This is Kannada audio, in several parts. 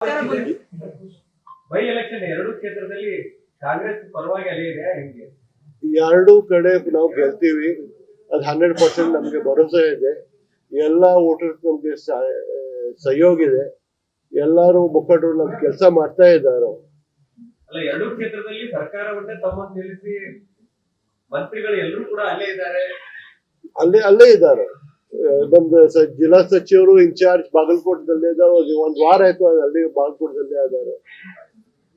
ಬೈ ಎಲೆಕ್ಷನ್ ಎರಡು ಕ್ಷೇತ್ರದಲ್ಲಿ ಕಾಂಗ್ರೆಸ್ ಪರವಾಗಿ ಅಲೆ ಇದೆ ಹೆಂಗೆ? ಎರಡು ಕಡೆ ನಾವು ಗೆಲ್ತೀವಿ. ಅದು 100% ನಮ್ಗೆ ಭರವಸೆ ಇದೆ. ಎಲ್ಲಾ ವೋಟರ್ಸ್ ನಮ್ಗೆ ಸಹಯೋಗ ಇದೆ. ಎಲ್ಲಾರು ಮುಖಂಡರು ನಮ್ ಕೆಲಸ ಮಾಡ್ತಾ ಇದ್ದಾರೆ. ಅಲ್ಲ, ಎರಡು ಕ್ಷೇತ್ರದಲ್ಲಿ ಸರ್ಕಾರವನ್ನೇ ತಮ್ಮನ್ನು ನಿಲ್ಲಿಸಿ ಮಂತ್ರಿಗಳು ಎಲ್ಲರೂ ಕೂಡ ಅಲ್ಲೇ ಇದ್ದಾರೆ. ಅಲ್ಲೇ ಇದ್ದಾರೆ. ನಮ್ದು ಜಿಲ್ಲಾ ಸಚಿವರು ಇನ್ಚಾರ್ಜ್ ಬಾಗಲಕೋಟದಲ್ಲೇ ಇದ್ದಾರೆ. ಒಂದ್ ವಾರ ಆಯ್ತು ಅಲ್ಲಿ ಬಾಗಲಕೋಟದಲ್ಲೇ ಇದ್ದಾರೆ.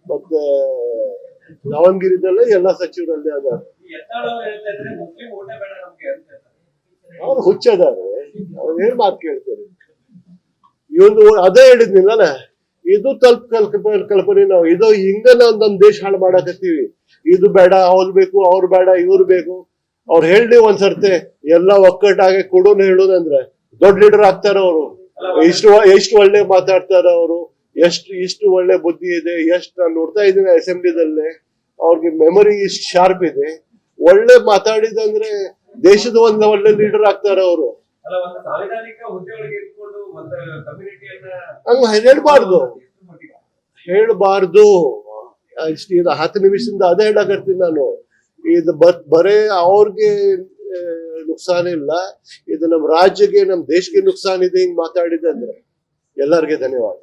ಮತ್ತೆ ದಾವಣಗೆರೆದಲ್ಲೇ ಎಲ್ಲಾ ಸಚಿವರು ಅಲ್ಲೇ ಇದ್ದಾರೆ. ಅವ್ರು ಹುಚ್ಚದಾರೆ. ಅವ್ರು ಏನ್ ಮಾತು ಕೇಳ್ತಾರೆ. ಇವನು ಅದೇ ಹೇಳಿದ್ನಿಲ್ಲ, ಇದು ಕಲ್ಪನೆ ನಾವು ಇದು ಹಿಂಗ ನಾವು ನಮ್ ದೇಶ ಹಾಳು ಮಾಡಾಕತ್ತೀವಿ. ಇದು ಬೇಡ, ಅವ್ರು ಬೇಕು, ಅವ್ರು ಬೇಡ, ಇವ್ರು ಬೇಕು. ಅವ್ರು ಹೇಳಿ ಒಂದ್ಸರ್ತೆ ಎಲ್ಲ ಒಕ್ಕಟ್ಟಾಗಿ ಕೊಡೋನು ಹೇಳೋದಂದ್ರೆ ದೊಡ್ಡ ಲೀಡರ್ ಆಗ್ತಾರ ಅವರು. ಎಷ್ಟು ಒಳ್ಳೆ ಮಾತಾಡ್ತಾರ ಅವರು. ಇಷ್ಟು ಒಳ್ಳೆ ಬುದ್ಧಿ ಇದೆ. ನಾನು ನೋಡ್ತಾ ಇದ್ದೀನಿ ಅಸೆಂಬ್ಲಿದಲ್ಲೇ ಅವ್ರಿಗೆ ಮೆಮೊರಿ ಇಷ್ಟು ಶಾರ್ಪ್ ಇದೆ. ಒಳ್ಳೆ ಮಾತಾಡಿದಂದ್ರೆ ದೇಶದ ಒಂದು ಒಳ್ಳೆ ಲೀಡರ್ ಆಗ್ತಾರ ಅವರು. ಹಂಗ ಹೇಳ್ಬಾರ್ದು. ಇಷ್ಟು 10 ನಿಮಿಷದಿಂದ ಅದೇ ಹೇಳಕತ್ತೀನಿ ನಾನು. ಇದು ಬರೇ ಅವ್ರಿಗೆ ನುಕ್ಸಾನ ಇಲ್ಲ, ಇದು ನಮ್ ರಾಜ್ಯಕ್ಕೆ ನಮ್ ದೇಶಕ್ಕೆ ನುಕ್ಸಾನ ಇದೆ. ಹಿಂಗ್ ಮಾತಾಡಿದೆ ಅಂದ್ರೆ ಎಲ್ಲರಿಗೆ ಧನ್ಯವಾದ.